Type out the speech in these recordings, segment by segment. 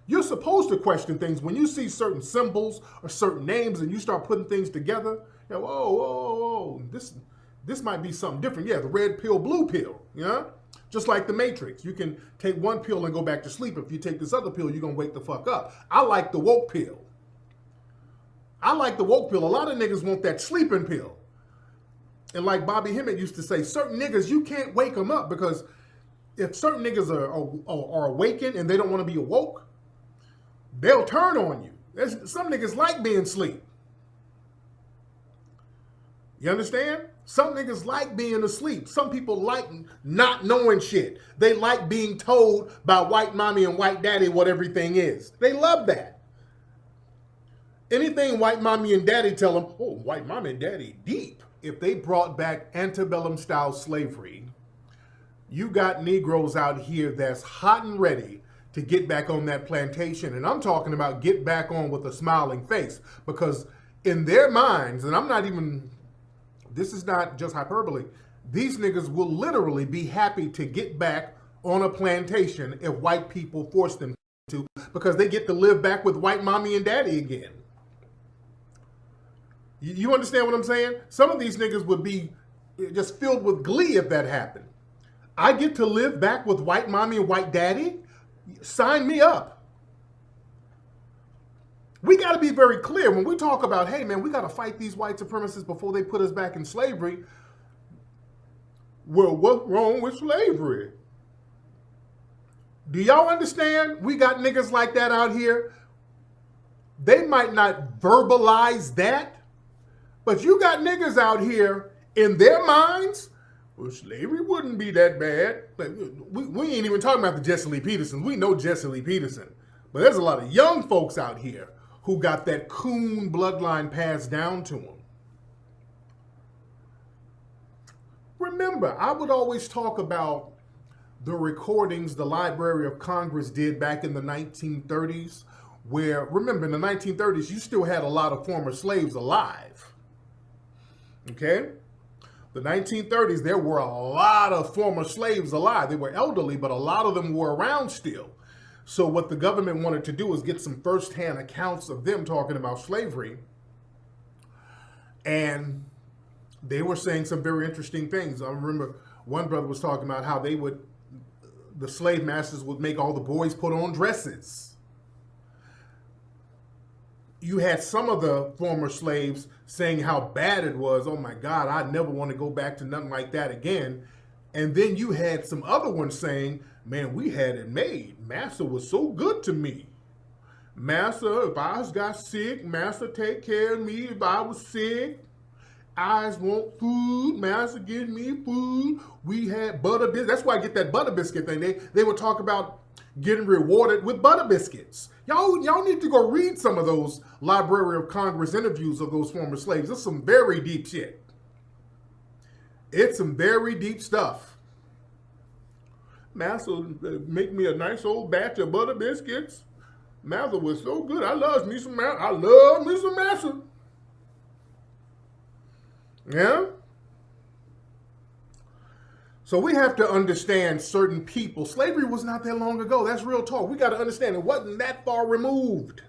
You're supposed to question things when you see certain symbols or certain names and you start putting things together. You know, whoa, whoa, whoa, this might be something different. Yeah, the red pill, blue pill. Yeah, just like the Matrix. You can take one pill and go back to sleep. If you take this other pill, you're gonna wake the fuck up. I like the woke pill. I like the woke pill. A lot of niggas want that sleeping pill. And like Bobby Hemmett used to say, certain niggas, you can't wake them up because if certain niggas are awakened and they don't want to be awoke, they'll turn on you. Some niggas like being asleep. You understand? Some niggas like being asleep. Some people like not knowing shit. They like being told by white mommy and white daddy what everything is. They love that. Anything white mommy and daddy tell them, oh, white mommy and daddy deep. If they brought back antebellum style slavery, you got Negroes out here that's hot and ready to get back on that plantation. And I'm talking about get back on with a smiling face, because in their minds, and I'm not even, this is not just hyperbole, these niggas will literally be happy to get back on a plantation if white people force them to, because they get to live back with white mommy and daddy again. You understand what I'm saying? Some of these niggas would be just filled with glee if that happened. I get to live back with white mommy and white daddy? Sign me up. We got to be very clear when we talk about, hey man, we got to fight these white supremacists before they put us back in slavery. Well, what's wrong with slavery? Do y'all understand? We got niggas like that out here. They might not verbalize that, but you got niggas out here in their minds, well, slavery wouldn't be that bad. We ain't even talking about the Jesse Lee Petersons. We know Jesse Lee Peterson. But there's a lot of young folks out here who got that coon bloodline passed down to them. Remember, I would always talk about the recordings the Library of Congress did back in the 1930s, where, remember, in the 1930s, you still had a lot of former slaves alive. Okay? The 1930s, there were a lot of former slaves alive. They were elderly, but a lot of them were around still. So what the government wanted to do is get some firsthand accounts of them talking about slavery. And they were saying some very interesting things. I remember one brother was talking about how the slave masters would make all the boys put on dresses. You had some of the former slaves saying how bad it was. Oh my God, I never want to go back to nothing like that again. And then you had some other ones saying, man, we had it made. Master was so good to me. Master, if I got sick, Master take care of me. If I was sick, I want food. Master give me food. We had butter biscuits. That's why I get that butter biscuit thing. They would talk about getting rewarded with butter biscuits. Y'all need to go read some of those Library of Congress interviews of those former slaves. It's some very deep shit. It's some very deep stuff. Master make me a nice old batch of butter biscuits. Master was so good. I love me some Master. I love me some Master. Yeah? So we have to understand certain people. Slavery was not that long ago. That's real talk. We got to understand it wasn't that far removed.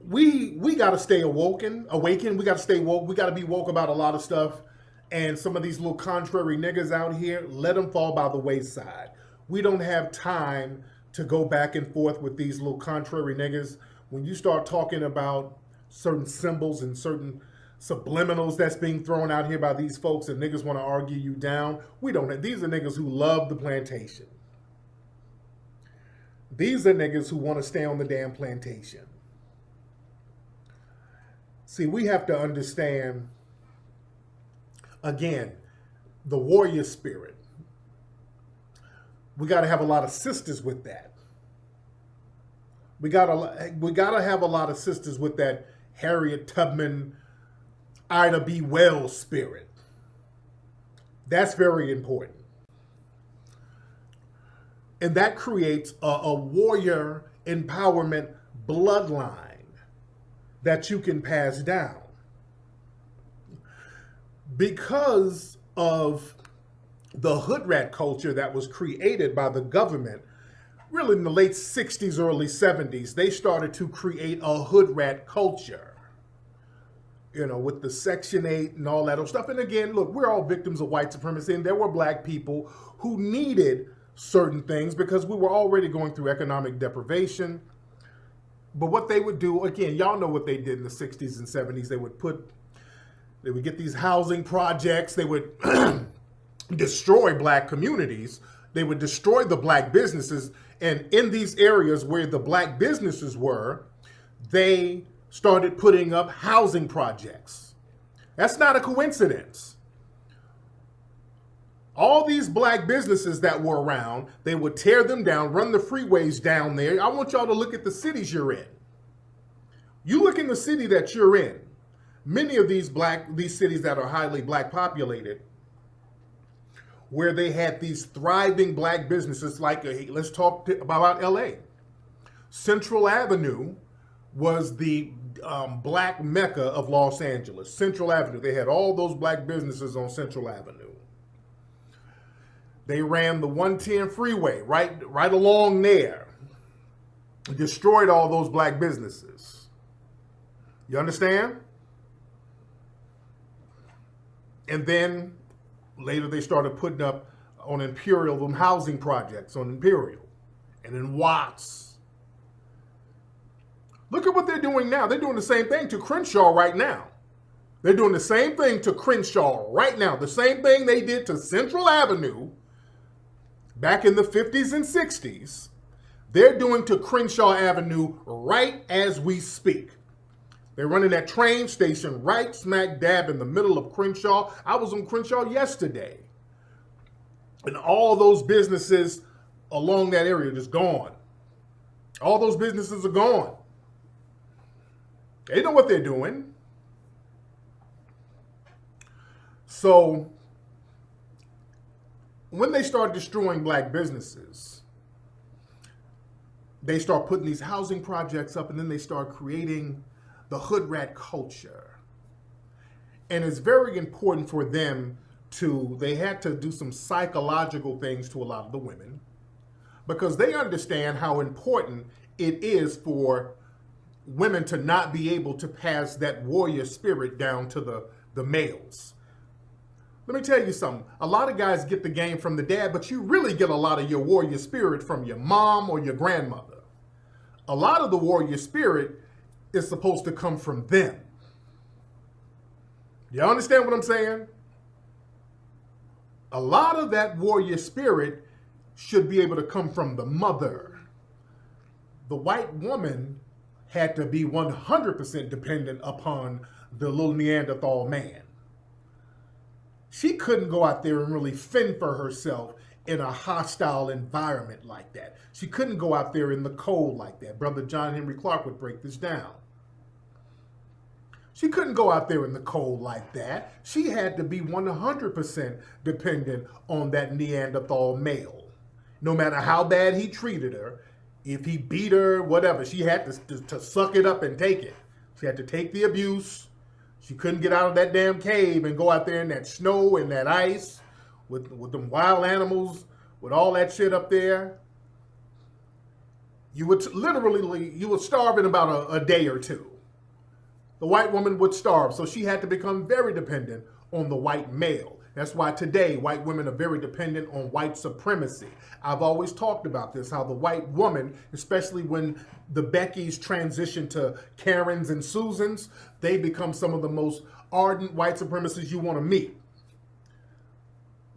We got to stay awakened. We got to stay woke. We got to be woke about a lot of stuff. And some of these little contrary niggas out here, let them fall by the wayside. We don't have time to go back and forth with these little contrary niggas. When you start talking about certain symbols and certain subliminals that's being thrown out here by these folks and niggas want to argue you down, we don't. These are niggas who love the plantation. These are niggas who want to stay on the damn plantation. See, we have to understand, again, the warrior spirit. We got to have a lot of sisters with that. We got to have a lot of sisters with that Harriet Tubman, Ida B. Wells spirit. That's very important. And that creates a warrior empowerment bloodline that you can pass down. Because of the hood rat culture that was created by the government, really in the late 60s, early 70s, they started to create a hood rat culture, you know, with the Section 8 and all that other stuff. And again, look, we're all victims of white supremacy, and there were black people who needed certain things because we were already going through economic deprivation. But what they would do, again, y'all know what they did in the 60s and 70s. They would get these housing projects. They would destroy black communities. They would destroy the black businesses. And in these areas where the black businesses were, they started putting up housing projects. That's not a coincidence. All these black businesses that were around, they would tear them down, run the freeways down there. I want y'all to look at the cities you're in. You look in the city that you're in. Many of these cities that are highly black populated, where they had these thriving black businesses, like let's talk about LA. Central Avenue was the black mecca of Los Angeles. Central Avenue, they had all those black businesses on Central Avenue. They ran the 110 freeway right along there. Destroyed all those black businesses. You understand? And then later they started putting up on Imperial them housing projects on Imperial and in Watts. Look at what they're doing now. They're doing the same thing to Crenshaw right now. They're doing the same thing to Crenshaw right now. The same thing they did to Central Avenue back in the 50s and 60s. They're doing to Crenshaw Avenue right as we speak. They're running that train station right smack dab in the middle of Crenshaw. I was on Crenshaw yesterday. And all those businesses along that area are just gone. All those businesses are gone. They know what they're doing. So when they start destroying black businesses, they start putting these housing projects up, and then they start creating the hood rat culture. And it's very important for them they had to do some psychological things to a lot of the women, because they understand how important it is for women to not be able to pass that warrior spirit down to the males. Let me tell you something. A lot of guys get the game from the dad, but you really get a lot of your warrior spirit from your mom or your grandmother. A lot of the warrior spirit is supposed to come from them. You understand what I'm saying? A lot of that warrior spirit should be able to come from the mother. The white woman had to be 100% dependent upon the little Neanderthal man. She couldn't go out there and really fend for herself in a hostile environment like that. She couldn't go out there in the cold like that. Brother John Henry Clark would break this down. She couldn't go out there in the cold like that. She had to be 100% dependent on that Neanderthal male. No matter how bad he treated her, if he beat her, whatever, she had to suck it up and take it. She had to take the abuse. She couldn't get out of that damn cave and go out there in that snow and that ice with them wild animals, with all that shit up there. You would starve in about a day or two. The white woman would starve, so she had to become very dependent on the white male. That's why today white women are very dependent on white supremacy. I've always talked about this, how the white woman, especially when the Beckys transition to Karens and Susans, they become some of the most ardent white supremacists you want to meet.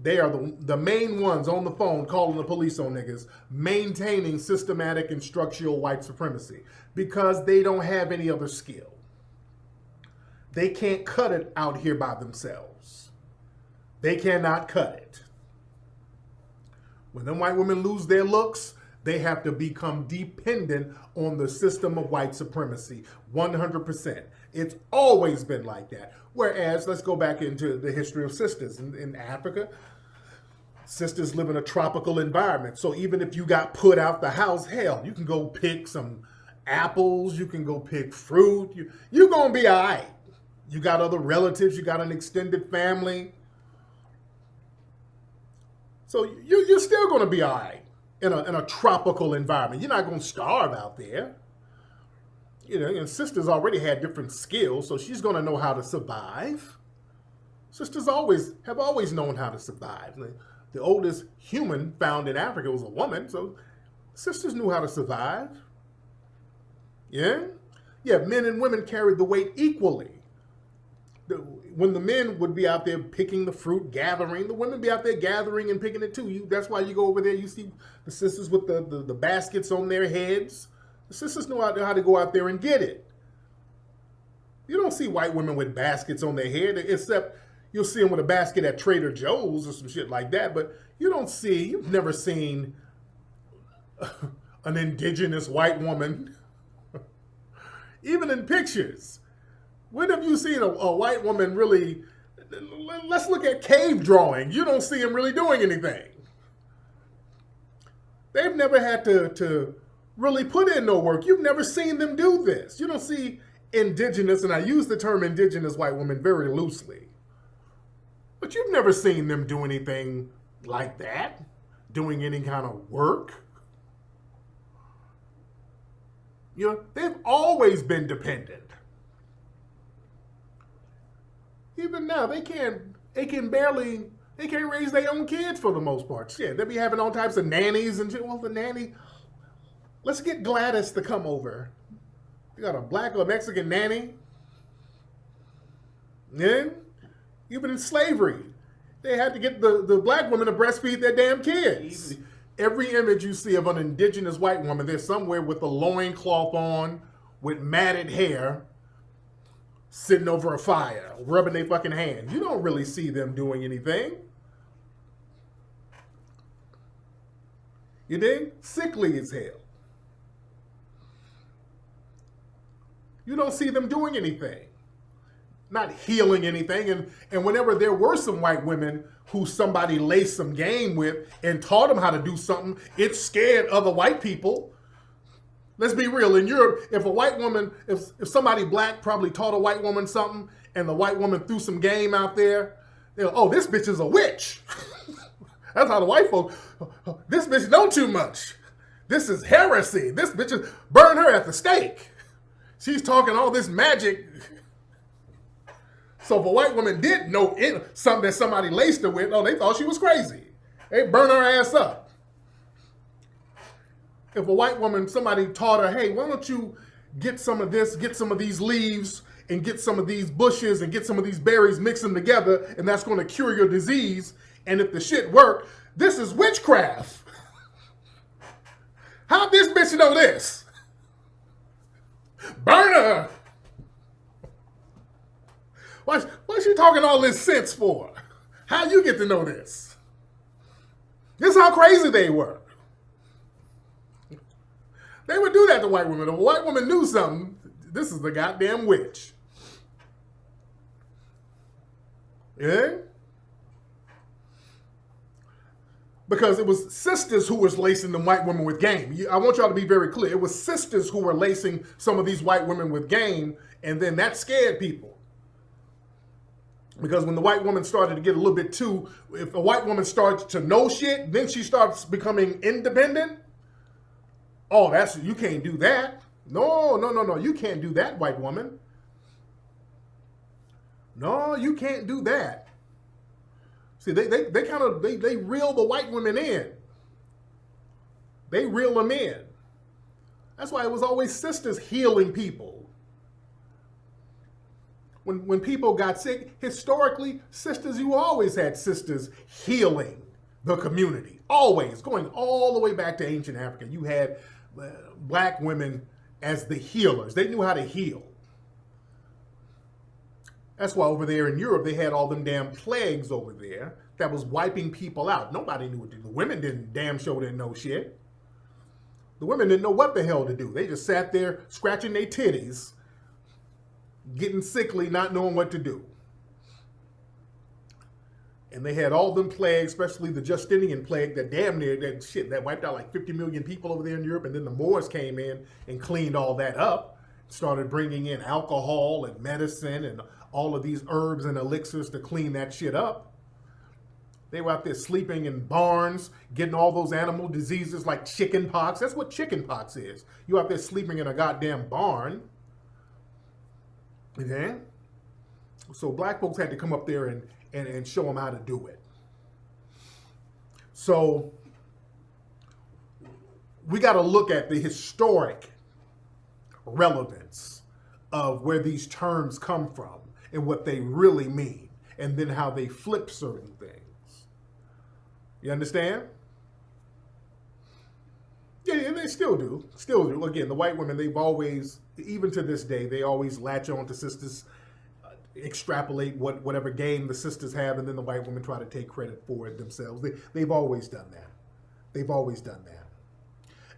They are the main ones on the phone calling the police on niggas, maintaining systematic and structural white supremacy because they don't have any other skill. They can't cut it out here by themselves. They cannot cut it. When them white women lose their looks, they have to become dependent on the system of white supremacy, 100%. It's always been like that. Whereas, let's go back into the history of sisters. In Africa, sisters live in a tropical environment. So even if you got put out the house, hell, you can go pick some apples, you can go pick fruit, you're going to be all right. You got other relatives, you got an extended family. So you're still going to be all right. in a tropical environment. You're not going to starve out there. You know, and sisters already had different skills, so she's going to know how to survive. Sisters have always known how to survive. The oldest human found in Africa was a woman, so sisters knew how to survive. Yeah? Yeah, men and women carried the weight equally. When the men would be out there picking the fruit, gathering, the women would be out there gathering and picking it too. That's why you go over there, you see the sisters with the baskets on their heads. The sisters know how to go out there and get it. You don't see white women with baskets on their head, except you'll see them with a basket at Trader Joe's or some shit like that. But you've never seen an indigenous white woman, even in pictures. When have you seen a white woman really? Let's look at cave drawings. You don't see them really doing anything. They've never had to really put in no work. You've never seen them do this. You don't see indigenous, and I use the term indigenous white women very loosely, but you've never seen them do anything like that, doing any kind of work. You know, they've always been dependent. Even now, they can't raise their own kids for the most part. Shit, they be having all types of nannies and shit. Well, the nanny, let's get Gladys to come over. You got a black or Mexican nanny. Yeah? Even in slavery, they had to get the black woman to breastfeed their damn kids. Every image you see of an indigenous white woman, they're somewhere with a loincloth on, with matted hair, sitting over a fire, rubbing their fucking hands. You don't really see them doing anything. You dig? Sickly as hell. You don't see them doing anything. Not healing anything. And whenever there were some white women who somebody laced some game with and taught them how to do something, it scared other white people. Let's be real. In Europe, if a white woman, if somebody black probably taught a white woman something and the white woman threw some game out there, they'll, oh, this bitch is a witch. That's how the white folks, this bitch know too much. This is heresy. This bitch is, burn her at the stake. She's talking all this magic. So if a white woman did know something that somebody laced her with, oh, they thought she was crazy. They burn her ass up. If a white woman, somebody taught her, hey, why don't you get some of this, get some of these leaves, and get some of these bushes, and get some of these berries, mix them together, and that's going to cure your disease. And if the shit worked, this is witchcraft. How this bitch know this? Burn her. What's she talking all this sense for? How you get to know this? This is how crazy they were. They would do that to white women. If a white woman knew something, this is the goddamn witch. Yeah? Because it was sisters who was lacing them white women with game. I want y'all to be very clear. It was sisters who were lacing some of these white women with game, and then that scared people. Because when the white woman started to get a little bit too, if a white woman starts to know shit, then she starts becoming independent. Oh, you can't do that. No, you can't do that, white woman. No, you can't do that. See, they reel the white women in. They reel them in. That's why it was always sisters healing people. When people got sick, historically, sisters, you always had sisters healing the community. Always, going all the way back to ancient Africa. You had black women as the healers. They knew how to heal. That's why over there in Europe, they had all them damn plagues over there that was wiping people out. Nobody knew what to do. The women damn sure didn't know shit. The women didn't know what the hell to do. They just sat there scratching their titties, getting sickly, not knowing what to do. And they had all them plagues, especially the Justinian plague that damn near, that wiped out like 50 million people over there in Europe. And then the Moors came in and cleaned all that up, started bringing in alcohol and medicine and all of these herbs and elixirs to clean that shit up. They were out there sleeping in barns, getting all those animal diseases like chicken pox. That's what chicken pox is. You out there sleeping in a goddamn barn. Okay? So black folks had to come up there and show them how to do it. So we got to look at the historic relevance of where these terms come from and what they really mean, and then how they flip certain things. You understand? Yeah, and they still do. Still do. Again, the white women, they've always, even to this day, they always latch on to sisters, extrapolate whatever game the sisters have, and then the white women try to take credit for it themselves. They've always done that. They've always done that.